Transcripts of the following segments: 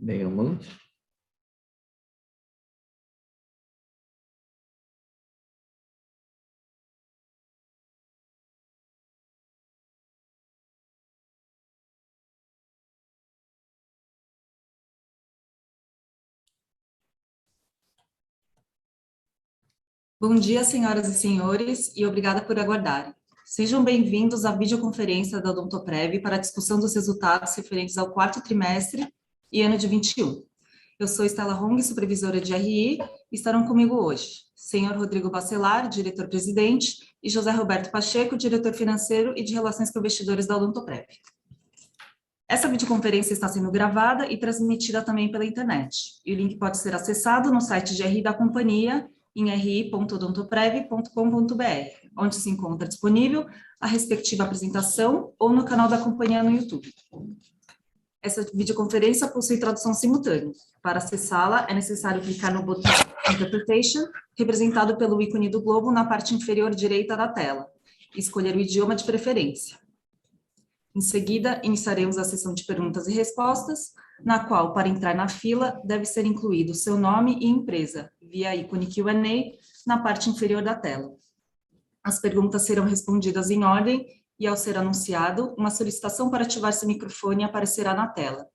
Vemos. Bom dia, senhoras e senhores, e obrigada por aguardarem. Sejam bem-vindos à videoconferência da Odontoprev para a discussão dos resultados referentes ao quarto trimestre e ano de 21. Eu sou Estela Hong, supervisora de RI, e estarão comigo hoje senhor Rodrigo Bacelar, diretor-presidente, e José Roberto Pacheco, diretor financeiro e de Relações com Investidores da Odontoprev. Essa videoconferência está sendo gravada e transmitida também pela internet. E o link pode ser acessado no site de RI da companhia, em ri.odontoprev.com.br, onde se encontra disponível a respectiva apresentação ou no canal da companhia no YouTube. Essa videoconferência possui tradução simultânea. Para acessá-la, é necessário clicar no botão Interpretation, representado pelo ícone do globo na parte inferior direita da tela, e escolher o idioma de preferência. Em seguida, iniciaremos a sessão de perguntas e respostas, na qual, para entrar na fila, deve ser incluído seu nome e empresa, via ícone Q&A, na parte inferior da tela. As perguntas serão respondidas em ordem e, ao ser anunciado, uma solicitação para ativar seu microfone aparecerá na tela.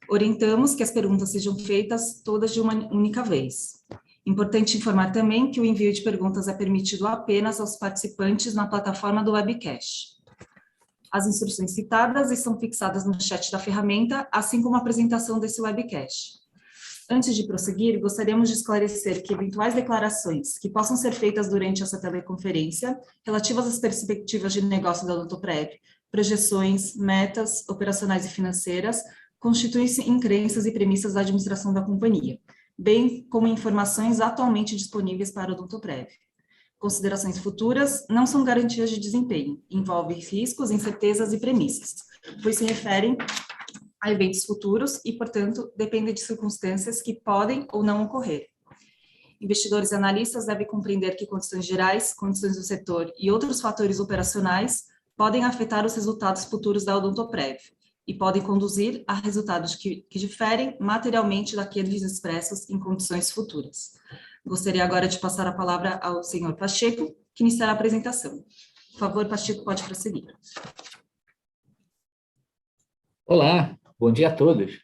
Orientamos que as perguntas sejam feitas todas de uma única vez. Importante informar também que o envio de perguntas é permitido apenas aos participantes na plataforma do webcast. As instruções citadas estão fixadas no chat da ferramenta, assim como a apresentação desse webcast. Antes de prosseguir, gostaríamos de esclarecer que eventuais declarações que possam ser feitas durante essa teleconferência, relativas às perspectivas de negócio da Odontoprev, projeções, metas operacionais e financeiras, constituem-se em crenças e premissas da administração da companhia, bem como informações atualmente disponíveis para a Odontoprev. Considerações futuras não são garantias de desempenho, envolvem riscos, incertezas e premissas, pois se referem a eventos futuros e, portanto, dependem de circunstâncias que podem ou não ocorrer. Investidores e analistas devem compreender que condições gerais, condições do setor e outros fatores operacionais podem afetar os resultados futuros da Odontoprev e podem conduzir a resultados que diferem materialmente daqueles expressos em condições futuras. Gostaria agora de passar a palavra ao senhor Pacheco, que iniciará a apresentação. Por favor, Pacheco, pode prosseguir. Olá, bom dia a todos.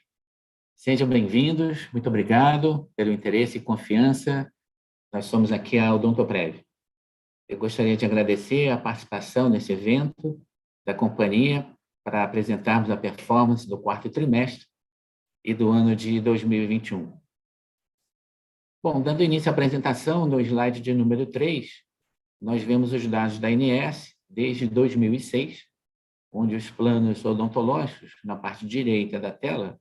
Sejam bem-vindos, muito obrigado pelo interesse e confiança. Nós somos aqui a Odontoprev. Eu gostaria de agradecer a participação nesse evento da companhia para apresentarmos a performance do quarto trimestre e do ano de 2021. Bom, dando início à apresentação, no slide de número 3, nós vemos os dados da ANS desde 2006, onde os planos odontológicos, na parte direita da tela,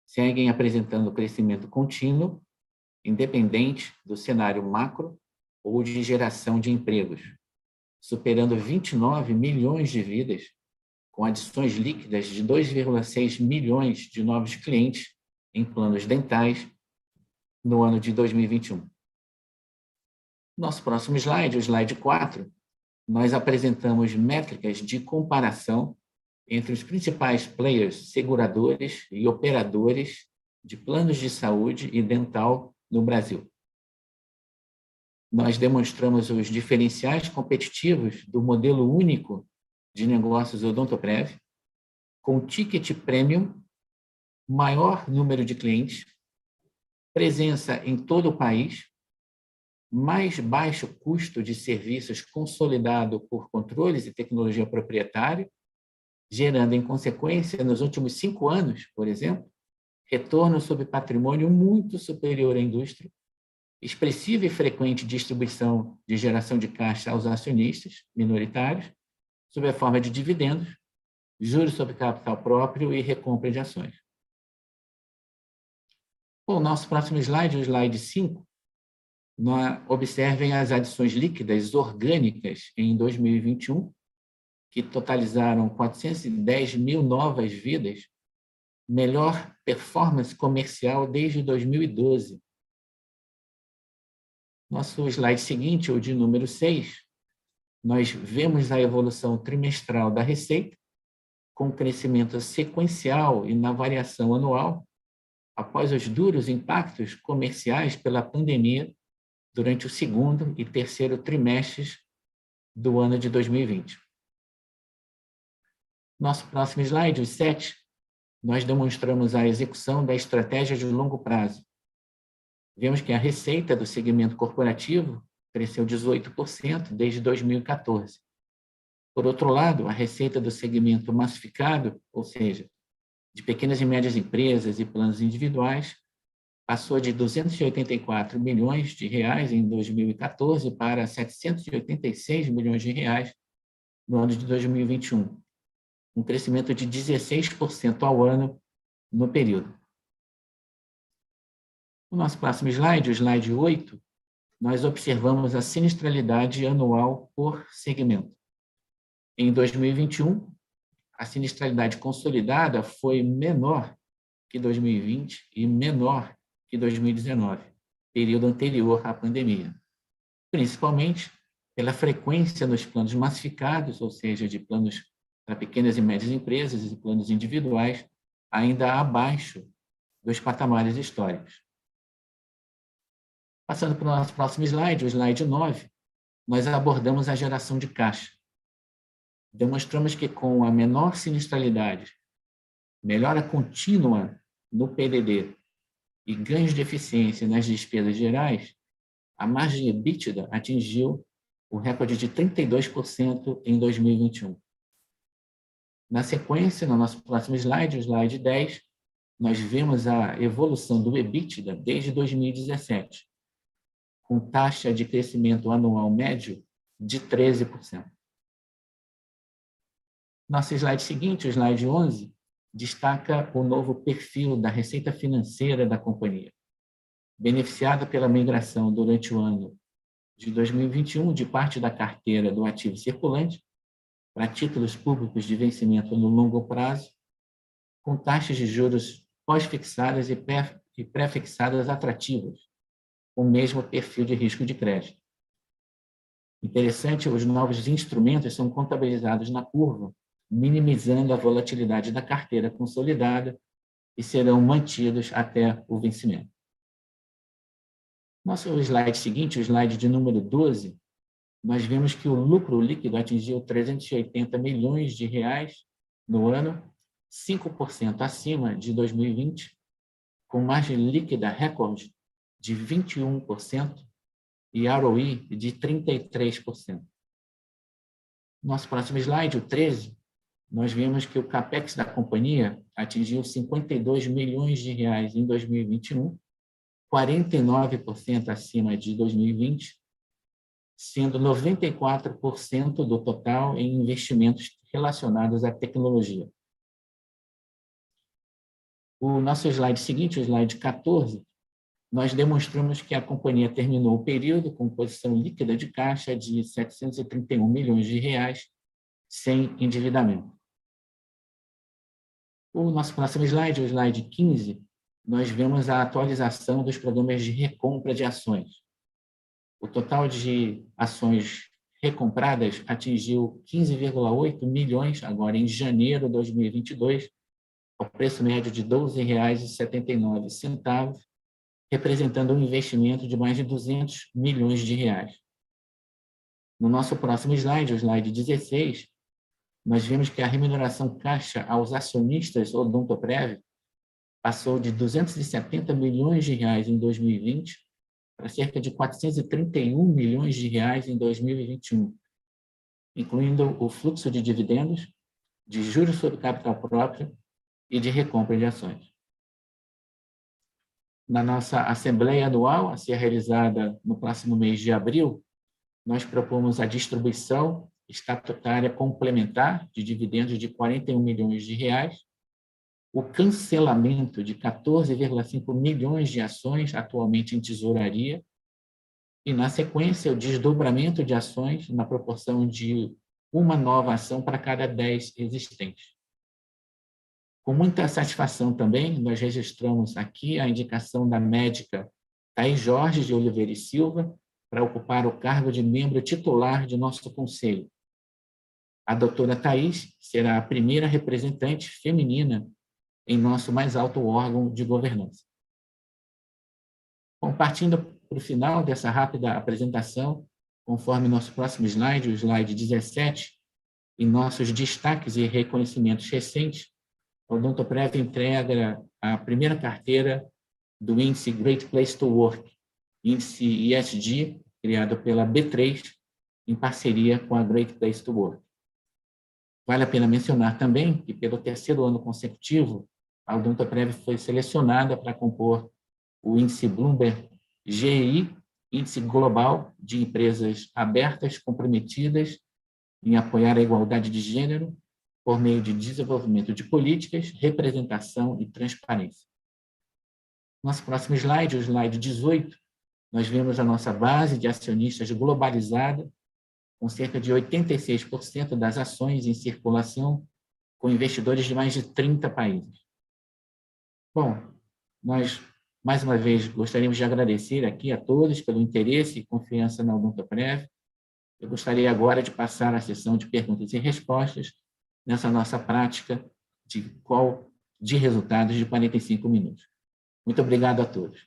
seguem apresentando crescimento contínuo, independente do cenário macro ou de geração de empregos, superando 29 milhões de vidas, com adições líquidas de 2,6 milhões de novos clientes em planos dentais no ano de 2021. Nosso próximo slide, o slide 4, nós apresentamos métricas de comparação entre os principais players seguradores e operadores de planos de saúde e dental no Brasil. Nós demonstramos os diferenciais competitivos do modelo único de negócios Odontoprev, com ticket premium, maior número de clientes, presença em todo o país, mais baixo custo de serviços consolidado por controles e tecnologia proprietária, gerando, em consequência, nos últimos 5 anos, por exemplo, retorno sobre patrimônio muito superior à indústria, expressiva e frequente distribuição de geração de caixa aos acionistas minoritários, sob a forma de dividendos, juros sobre capital próprio e recompra de ações. Bom, nosso próximo slide, o slide 5, observem as adições líquidas orgânicas em 2021, que totalizaram 410 mil novas vidas, melhor performance comercial desde 2012. Nosso slide seguinte, o de número 6, nós vemos a evolução trimestral da receita, com crescimento sequencial e na variação anual, após os duros impactos comerciais pela pandemia durante o segundo e terceiro trimestres do ano de 2020. Nosso próximo slide, o 7, nós demonstramos a execução da estratégia de longo prazo. Vemos que a receita do segmento corporativo cresceu 18% desde 2014. Por outro lado, a receita do segmento massificado, ou seja, de pequenas e médias empresas e planos individuais, passou de 284 milhões de reais em 2014 para 786 milhões de reais no ano de 2021, um crescimento de 16% ao ano no período. No nosso próximo slide, o slide 8, nós observamos a sinistralidade anual por segmento. Em 2021, a sinistralidade consolidada foi menor que 2020 e menor que 2019, período anterior à pandemia, principalmente pela frequência nos planos massificados, ou seja, de planos para pequenas e médias empresas e planos individuais, ainda abaixo dos patamares históricos. Passando para o nosso próximo slide, o slide 9, nós abordamos a geração de caixa. Demonstramos que com a menor sinistralidade, melhora contínua no PDD e ganhos de eficiência nas despesas gerais, a margem EBITDA atingiu o recorde de 32% em 2021. Na sequência, no nosso próximo slide, o slide 10, nós vemos a evolução do EBITDA desde 2017, com taxa de crescimento anual médio de 13%. Nosso slide seguinte, o slide 11, destaca o novo perfil da receita financeira da companhia, beneficiada pela migração durante o ano de 2021 de parte da carteira do ativo circulante para títulos públicos de vencimento no longo prazo, com taxas de juros pós-fixadas e pré-fixadas atrativas, com o mesmo perfil de risco de crédito. Interessante, os novos instrumentos são contabilizados na curva, minimizando a volatilidade da carteira consolidada e serão mantidos até o vencimento. Nosso slide seguinte, o slide de número 12, nós vemos que o lucro líquido atingiu 380 milhões de reais no ano, 5% acima de 2020, com margem líquida recorde de 21% e ROE de 33%. Nosso próximo slide, o 13, nós vemos que o CAPEX da companhia atingiu 52 milhões de reais em 2021, 49% acima de 2020, sendo 94% do total em investimentos relacionados à tecnologia. O nosso slide seguinte, o slide 14, nós demonstramos que a companhia terminou o período com posição líquida de caixa de 731 milhões de reais, sem endividamento. O nosso próximo slide, o slide 15, nós vemos a atualização dos programas de recompra de ações. O total de ações recompradas atingiu 15,8 milhões agora em janeiro de 2022, ao preço médio de R$ 12,79, representando um investimento de mais de 200 milhões de reais. No nosso próximo slide, o slide 16, nós vemos que a remuneração caixa aos acionistas Odontoprev passou de 270 milhões de reais em 2020 para cerca de 431 milhões de reais em 2021, incluindo o fluxo de dividendos, de juros sobre capital próprio e de recompra de ações. Na nossa Assembleia Anual, a ser realizada no próximo mês de abril, nós propomos a distribuição estatutária complementar de dividendos de 41 milhões de reais, o cancelamento de 14,5 milhões de ações atualmente em tesouraria e, na sequência, o desdobramento de ações na proporção de uma nova ação para cada 10 existentes. Com muita satisfação também, nós registramos aqui a indicação da médica Thaís Jorge de Oliveira e Silva para ocupar o cargo de membro titular de nosso conselho. A doutora Thaís será a primeira representante feminina em nosso mais alto órgão de governança. Bom, partindo para o final dessa rápida apresentação, conforme nosso próximo slide, o slide 17, em nossos destaques e reconhecimentos recentes, a Odontoprev entrega a primeira carteira do índice Great Place to Work, índice ESG, criado pela B3, em parceria com a Great Place to Work. Vale a pena mencionar também que, pelo terceiro ano consecutivo, a Odontoprev foi selecionada para compor o índice Bloomberg GI, índice global de empresas abertas, comprometidas em apoiar a igualdade de gênero por meio de desenvolvimento de políticas, representação e transparência. Nosso próximo slide, o slide 18, nós vemos a nossa base de acionistas globalizada, com cerca de 86% das ações em circulação, com investidores de mais de 30 países. Bom, nós, mais uma vez, gostaríamos de agradecer aqui a todos pelo interesse e confiança na Odontoprev. Eu gostaria agora de passar a sessão de perguntas e respostas nessa nossa prática de resultados de 45 minutos. Muito obrigado a todos.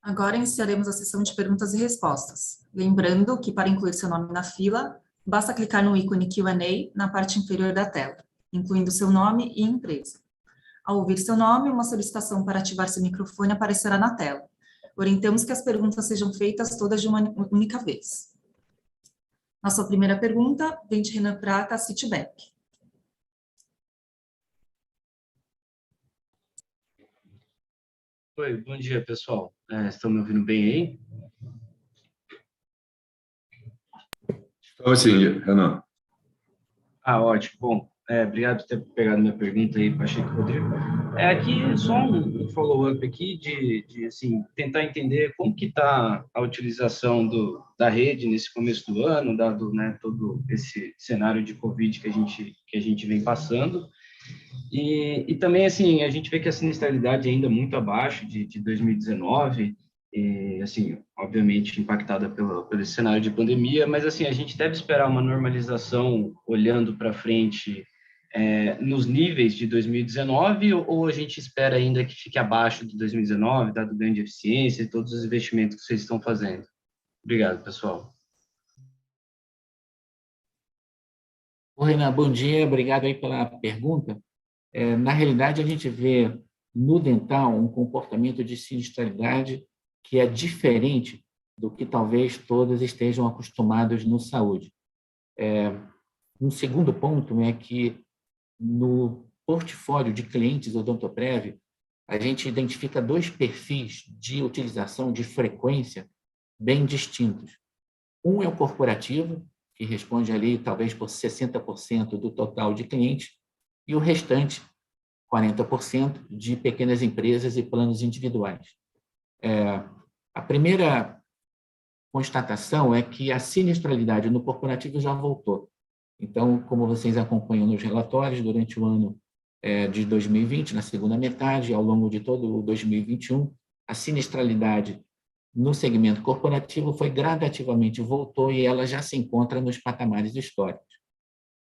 Agora iniciaremos a sessão de perguntas e respostas. Lembrando que, para incluir seu nome na fila, basta clicar no ícone Q&A na parte inferior da tela, incluindo seu nome e empresa. Ao ouvir seu nome, uma solicitação para ativar seu microfone aparecerá na tela. Orientamos que as perguntas sejam feitas todas de uma única vez. Nossa primeira pergunta vem de Renan Prata, Citibank. Oi, bom dia, pessoal. Estão me ouvindo bem aí? Estamos sim, Renan. Ótimo. Bom, obrigado por ter pegado minha pergunta aí, Pacheco Rodrigo. Aqui só um follow-up aqui de assim, tentar entender como que está a utilização da rede nesse começo do ano, dado, né, todo esse cenário de Covid que a gente vem passando. E também, assim, a gente vê que a sinistralidade ainda é muito abaixo de 2019, e, assim, obviamente impactada pelo esse cenário de pandemia, mas, assim, a gente deve esperar uma normalização olhando para frente nos níveis de 2019, ou a gente espera ainda que fique abaixo de 2019, dado o ganho de eficiência e todos os investimentos que vocês estão fazendo? Obrigado, pessoal. Oi, Renan, bom dia, obrigado aí pela pergunta. Na realidade, a gente vê no dental um comportamento de sinistralidade que é diferente do que talvez todos estejam acostumados no saúde. Um segundo ponto é que no portfólio de clientes Odontoprev, a gente identifica dois perfis de utilização de frequência bem distintos. Um é o corporativo, que responde ali talvez por 60% do total de clientes, e o restante, 40%, de pequenas empresas e planos individuais. A primeira constatação é que a sinistralidade no corporativo já voltou. Então, como vocês acompanham nos relatórios, durante o ano de 2020, na segunda metade, ao longo de todo o 2021, a sinistralidade no segmento corporativo foi gradativamente voltou e ela já se encontra nos patamares históricos.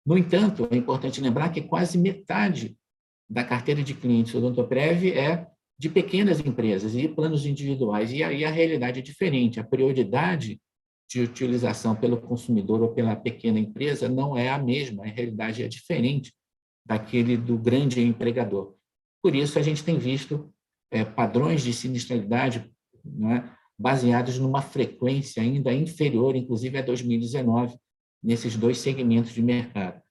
No entanto, é importante lembrar que quase metade da carteira de clientes Odontoprev é de pequenas empresas e planos individuais, e aí a realidade é diferente. A prioridade de utilização pelo consumidor ou pela pequena empresa não é a mesma, a realidade é diferente daquele do grande empregador. Por isso, a gente tem visto padrões de sinistralidade, né, baseados numa frequência ainda inferior, inclusive a 2019, nesses dois segmentos de mercado.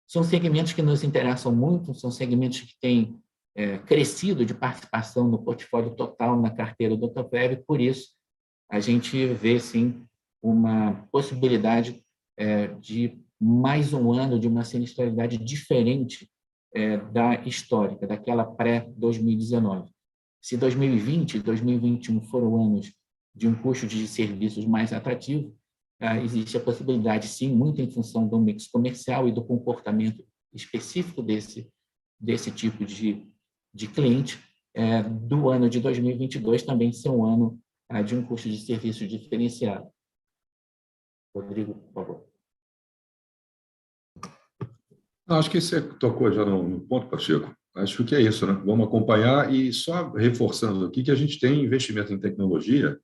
São segmentos que nos interessam muito, são segmentos que têm crescido de participação no portfólio total na carteira do Odontoprev, por isso a gente vê, sim, uma possibilidade de mais um ano de uma sinistralidade diferente da histórica, daquela pré-2019. Se 2020 e 2021 foram anos de um custo de serviços mais atrativo, existe a possibilidade, sim, muito em função do mix comercial e do comportamento específico desse tipo de cliente, do ano de 2022 também ser um ano de um custo de serviço diferenciado. Rodrigo, por favor. Não, acho que você tocou já no ponto, Pacheco. Acho que é isso, né? Vamos acompanhar e só reforçando aqui que a gente tem investimento em tecnologia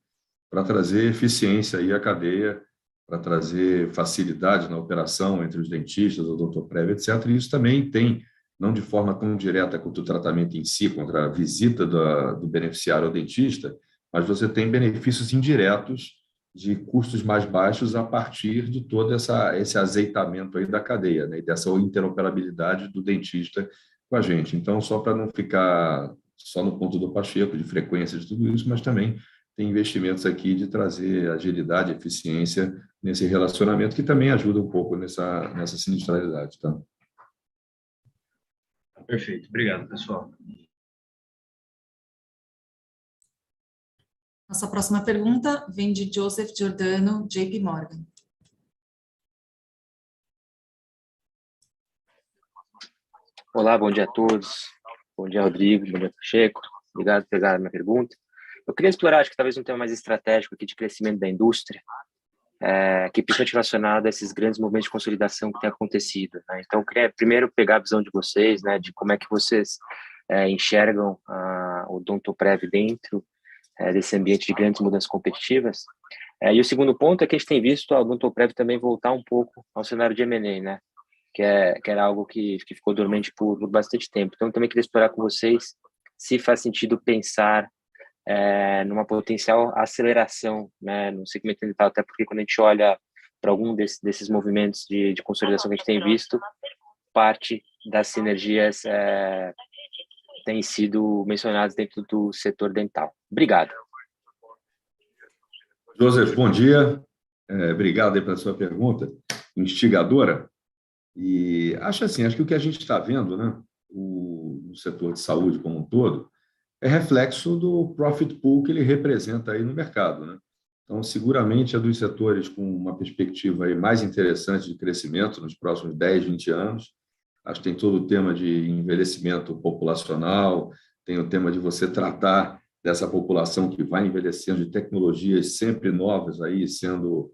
para trazer eficiência aí à cadeia, para trazer facilidade na operação entre os dentistas, o odontoprev, etc. E isso também tem, não de forma tão direta quanto o tratamento em si, contra a visita do beneficiário ao dentista, mas você tem benefícios indiretos de custos mais baixos a partir de todo esse azeitamento aí da cadeia, né, e dessa interoperabilidade do dentista com a gente. Então, só para não ficar só no ponto do Pacheco, de frequência de tudo isso, mas também tem investimentos aqui de trazer agilidade, eficiência nesse relacionamento, que também ajuda um pouco nessa sinistralidade. Tá? Perfeito. Obrigado, pessoal. Nossa próxima pergunta vem de Joseph Giordano, JP Morgan. Olá, bom dia a todos. Bom dia, Rodrigo. Bom dia, Pacheco. Obrigado por pegar a minha pergunta. Eu queria explorar, acho que talvez um tema mais estratégico aqui de crescimento da indústria, que principalmente relacionado a esses grandes movimentos de consolidação que tem acontecido, né? Então, eu queria primeiro pegar a visão de vocês, né, de como é que vocês enxergam o Odontoprev dentro desse ambiente de grandes mudanças competitivas. E o segundo ponto é que a gente tem visto a Odontoprev também voltar um pouco ao cenário de M&A, né? Que era algo que ficou dormente por bastante tempo. Então, eu também queria explorar com vocês se faz sentido pensar numa potencial aceleração, né, no segmento dental, até porque quando a gente olha para algum desses movimentos de consolidação que a gente tem visto, parte das sinergias têm sido mencionadas dentro do setor dental. Obrigado. Joseph, bom dia. Obrigado aí pela sua pergunta instigadora. E acho que o que a gente está vendo, né, no setor de saúde como um todo, é reflexo do profit pool que ele representa aí no mercado, né? Então, seguramente é dos setores com uma perspectiva aí mais interessante de crescimento nos próximos 10, 20 anos. Acho que tem todo o tema de envelhecimento populacional, tem o tema de você tratar dessa população que vai envelhecendo, de tecnologias sempre novas aí sendo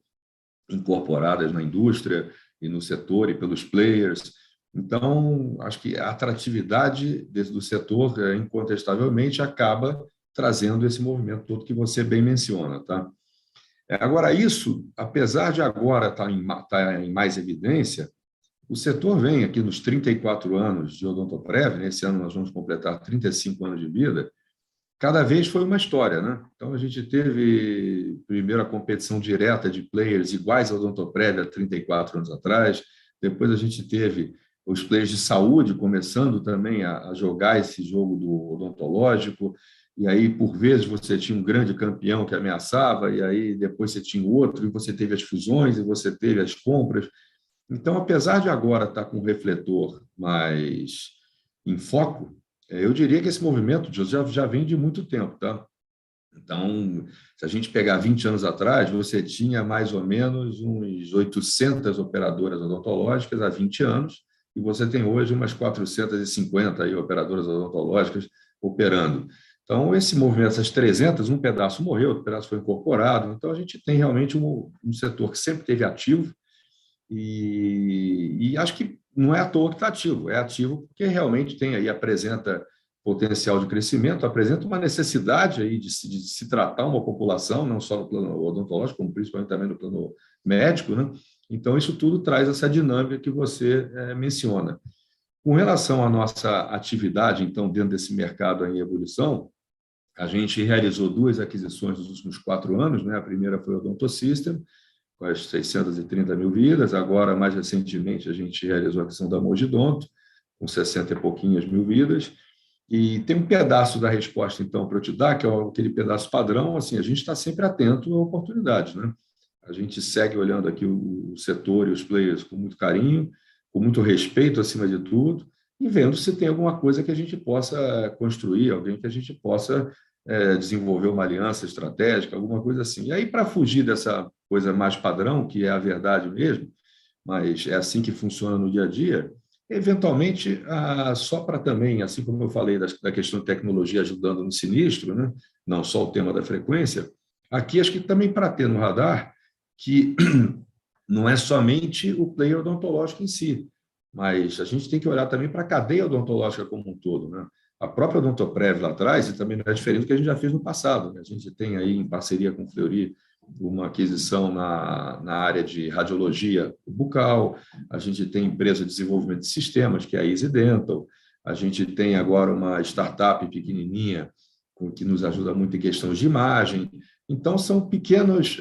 incorporadas na indústria e no setor e pelos players. Então, acho que a atratividade do setor, incontestavelmente, acaba trazendo esse movimento todo que você bem menciona. Tá? Agora, isso, apesar de agora estar em mais evidência, o setor vem aqui nos 34 anos de Odontoprev, nesse ano nós vamos completar 35 anos de vida, cada vez foi uma história, né? Então, a gente teve primeiro a competição direta de players iguais ao Odontoprev há 34 anos atrás, depois a gente teve os players de saúde começando também a jogar esse jogo do odontológico, e aí, por vezes, você tinha um grande campeão que ameaçava, e aí depois você tinha outro, e você teve as fusões, e você teve as compras. Então, apesar de agora estar com o refletor mais em foco, eu diria que esse movimento já vem de muito tempo, tá? Então, se a gente pegar 20 anos atrás, você tinha mais ou menos uns 800 operadoras odontológicas há 20 anos, e você tem hoje umas 450 aí operadoras odontológicas operando. Então, esse movimento, essas 300, um pedaço morreu, outro pedaço foi incorporado. Então, a gente tem realmente um setor que sempre esteve ativo, e acho que não é à toa que está ativo, é ativo porque realmente tem aí, apresenta potencial de crescimento, apresenta uma necessidade aí de se tratar uma população, não só no plano odontológico, como principalmente também no plano médico, né? Então, isso tudo traz essa dinâmica que você menciona. Com relação à nossa atividade, então, dentro desse mercado em evolução, a gente realizou 2 aquisições nos últimos 4 anos, né? A primeira foi o Odontosystem, com as 630 mil vidas. Agora, mais recentemente, a gente realizou a aquisição da Mogidonto, com 60 e pouquinhas mil vidas. E tem um pedaço da resposta, então, para eu te dar, que é aquele pedaço padrão, assim, a gente está sempre atento a oportunidades, né? A gente segue olhando aqui o setor e os players com muito carinho, com muito respeito, acima de tudo, e vendo se tem alguma coisa que a gente possa construir, alguém que a gente possa desenvolver uma aliança estratégica, alguma coisa assim. E aí, para fugir dessa coisa mais padrão, que é a verdade mesmo, mas é assim que funciona no dia a dia, eventualmente, só para também, assim como eu falei da questão de tecnologia ajudando no sinistro, né? Não só o tema da frequência, aqui acho que também para ter no radar que não é somente o player odontológico em si. mas a gente tem que olhar também para a cadeia odontológica como um todo, né? A própria Odontoprev lá atrás, e também não é diferente do que a gente já fez no passado, né? A gente tem aí, em parceria com o Fleury, uma aquisição na área de radiologia bucal, a gente tem empresa de desenvolvimento de sistemas, que é a Easy Dental, a gente tem agora uma startup pequenininha, que nos ajuda muito em questões de imagem. Então, são pequenos...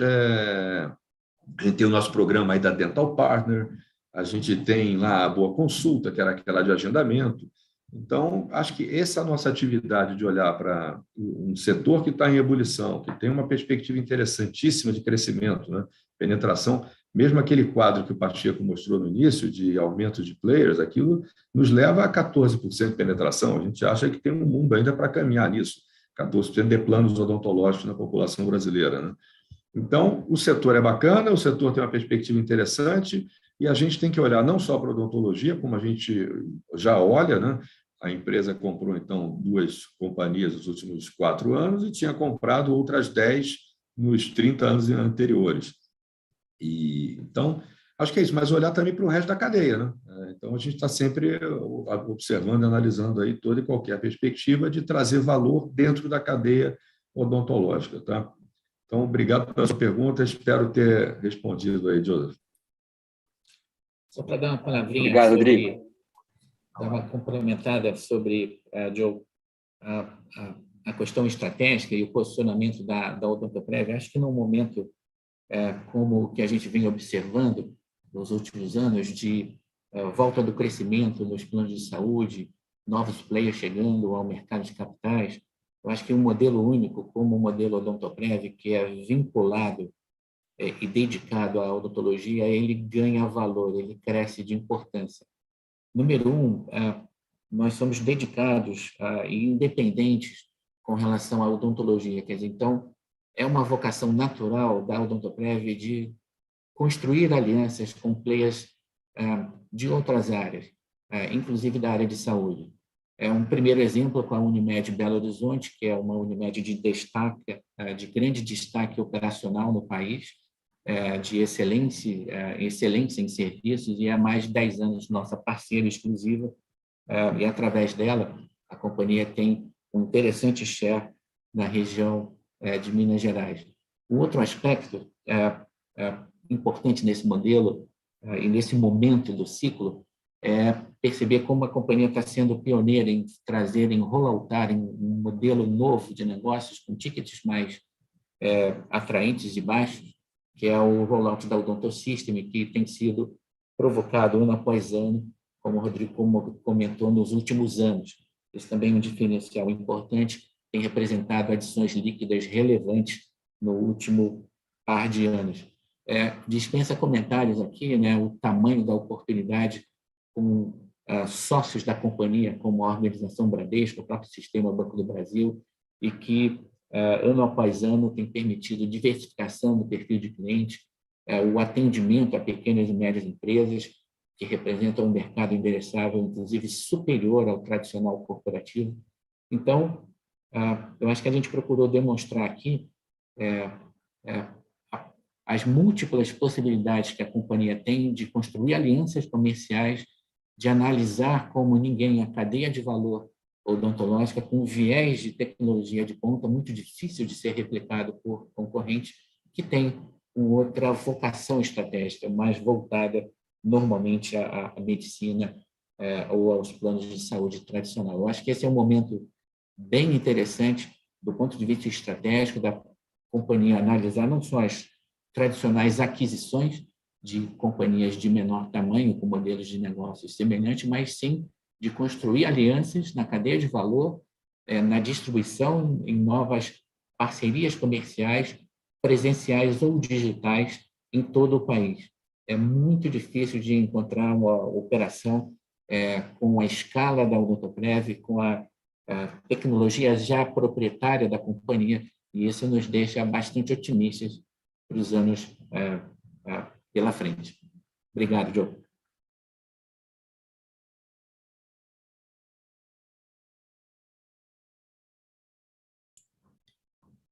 A gente tem o nosso programa aí da Dental Partner, a gente tem lá a Boa Consulta, que era aquela de agendamento. Então, acho que essa nossa atividade de olhar para um setor que está em ebulição, que tem uma perspectiva interessantíssima de crescimento, né? Penetração, mesmo aquele quadro que o Pacheco mostrou no início, de aumento de players, aquilo nos leva a 14% de penetração. A gente acha que tem um mundo ainda para caminhar nisso, 14% de planos odontológicos na população brasileira, né? Então, o setor é bacana, o setor tem uma perspectiva interessante, e a gente tem que olhar não só para a odontologia, como a gente já olha, né? A empresa comprou, então, 2 companhias nos últimos 4 anos e tinha comprado outras 10 nos 30 anos anteriores. Então, acho que é isso, mas olhar também para o resto da cadeia, né? Então, a gente está sempre observando e analisando aí toda e qualquer perspectiva de trazer valor dentro da cadeia odontológica, tá? Então, obrigado pela sua pergunta, espero ter respondido aí, Joseph. Só para dar uma palavrinha Obrigado, sobre, Rodrigo. dar uma complementada sobre, Joe, a questão estratégica e o posicionamento da Odontoprev. Acho que num momento como o que a gente vem observando nos últimos anos, de volta do crescimento nos planos de saúde, novos players chegando ao mercado de capitais, eu acho que um modelo único, como o modelo Odontoprev, que é vinculado e dedicado à odontologia, ele ganha valor, ele cresce de importância. Número 1, nós somos dedicados e independentes com relação à odontologia, quer dizer, então, é uma vocação natural da Odontoprev de construir alianças com players de outras áreas, inclusive da área de saúde. É um primeiro exemplo com a Unimed Belo Horizonte, que é uma Unimed de destaque, de grande destaque operacional no país, de excelência em serviços, e há mais de 10 anos nossa parceira exclusiva, e através dela a companhia tem um interessante share na região de Minas Gerais. Um outro aspecto importante nesse modelo e nesse momento do ciclo é perceber como a companhia está sendo pioneira em trazer, em rolloutar um modelo novo de negócios com tickets mais atraentes e baixos, que é o rollout da Odonto System, que tem sido provocado ano após ano, como o Rodrigo comentou, nos últimos anos. Esse também é um diferencial importante, tem representado adições líquidas relevantes no último par de anos. Dispensa comentários aqui, né, o tamanho da oportunidade com sócios da companhia, como a Organização Bradesco, o próprio Sistema Banco do Brasil, e que, ano após ano, tem permitido diversificação do perfil de cliente, o atendimento a pequenas e médias empresas, que representam um mercado endereçável, inclusive superior ao tradicional corporativo. Então, eu acho que a gente procurou demonstrar aqui as múltiplas possibilidades que a companhia tem de construir alianças comerciais, de analisar como ninguém a cadeia de valor odontológica com viés de tecnologia de ponta muito difícil de ser replicado por concorrentes que têm uma outra vocação estratégica, mais voltada normalmente à medicina ou aos planos de saúde tradicional. Eu acho que esse é um momento bem interessante do ponto de vista estratégico da companhia analisar não só as tradicionais aquisições de companhias de menor tamanho, com modelos de negócios semelhantes, mas sim de construir alianças na cadeia de valor, na distribuição, em novas parcerias comerciais, presenciais ou digitais, em todo o país. É muito difícil de encontrar uma operação com a escala da Odontoprev, com a tecnologia já proprietária da companhia, e isso nos deixa bastante otimistas para os anos pela frente. Obrigado, Joe.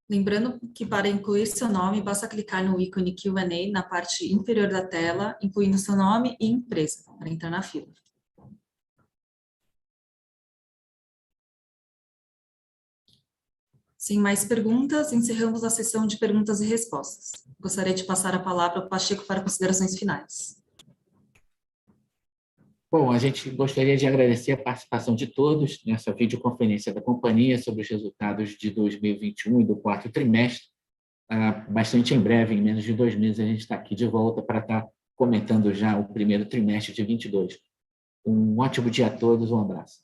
Lembrando que para incluir seu nome, basta clicar no ícone Q&A na parte inferior da tela, incluindo seu nome e empresa, para entrar na fila. Sem mais perguntas, encerramos a sessão de perguntas e respostas. Gostaria de passar a palavra ao Pacheco para considerações finais. Bom, a gente gostaria de agradecer a participação de todos nessa videoconferência da companhia sobre os resultados de 2021 e do quarto trimestre. Bastante em breve, em menos de 2 meses, a gente está aqui de volta para estar comentando já o primeiro trimestre de 22. Um ótimo dia a todos, um abraço.